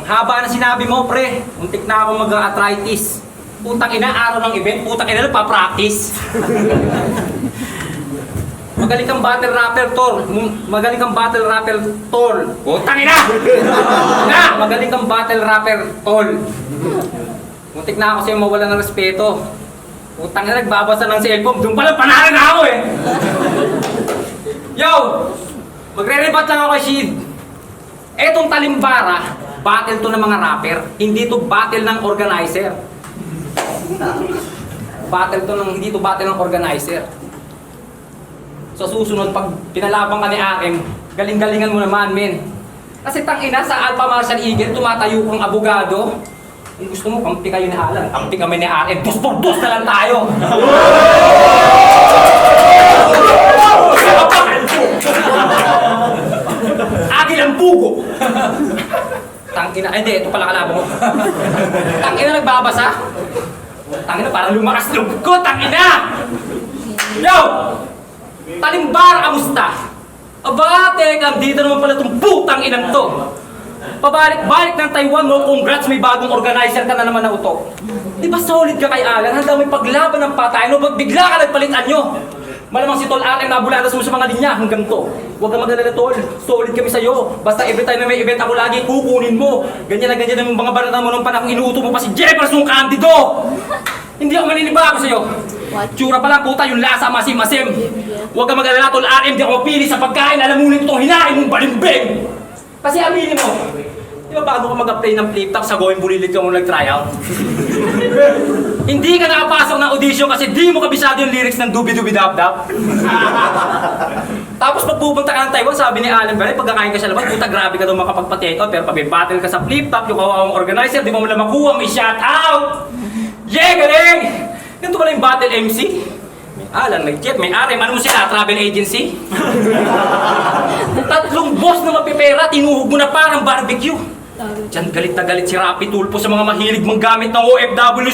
Ang haba na sinabi mo, pre. Muntik na ako mag-arthritis. Putang ina, araw ng event, putang ina, pa-practice. Magaling kang battle rapper, tol. Magaling kang battle rapper, tol. Putang ina! Magaling kang battle rapper, tol. Muntik na ako sa'yo mawala ng respeto. Putang ina, nagbabasa ng cellphone. Doon pala, panalo na ako eh. Yo! Magre-rebat lang ako kay Shid. Etong talimbara, battle to ng mga rapper. Hindi to battle ng organizer. Hindi to battle ng organizer. Sa susunod, pag pinalabang ka ni Akim, galing-galingan mo naman, men. Kasi tangina sa Alpha Martial Eagle, tumatayo kang abogado. Kung gusto mo, kampi kayo ni Alan. Kampi kami ni Akim. Dos por dos na lang tayo. Agil ang bugo. Tangina, hindi, ito pala kalaban mo. Tangina, nagbabasa. Tangina, parang lumakas loob ko, tangina! Yo! Talimbara, kamusta? Aba, teka, dito naman pala itong putang inang to. Pabalik-balik ng Taiwan mo, congrats, may bagong organizer ka na naman na uto. Di ba solid ka kay Alan? Handa may paglaban ng patay, no? Ba't bigla ka nagpalitan nyo? Malamang si Tol Akim nabuladas mo sa mga linya hanggang to. Huwag ka mag-alala, Tol. Solid kami sa'yo. Basta every time na may event ako lagi, kukunin mo. Ganyan na ganyan ang mga barata mo nung panahon inuuto mo pa si Jefferson Candido. Hindi ako maninibago sa'yo. Tsura pa lang, puta, yung lasa masim-masim. Huwag ka mag-alala, Tol Akim. Hindi ako mapili sa pagkain. Alamunin ko itong hinain mong balimbing. Kasi aminin mo, di ba bago ka mag-apply ng flip-top, sa Going Bulilit ka mong nag-tryout? Hindi ka nakapasok ng audition kasi di mo kabisado yung lyrics ng Dubi-Dubi-Dap-Dap. Tapos pag pupunta ka ng Taiwan, sabi ni Alan Barry, pagkakain ka sa labas, puta, grabe ka daw makapag-take out, pero pag may battle ka sa flip-top, yung kawawang organizer, di mo lang makuha, may shout out! Yeah, galing! Ganito pala yung battle MC. May Alan, may Jet, may Arim, ano mo sila, travel agency? Tatlong boss na mapipera, tinuhog mo na parang barbecue. Diyan galit na galit si Rapi Tulpo sa mga mahilig manggamit ng OFW.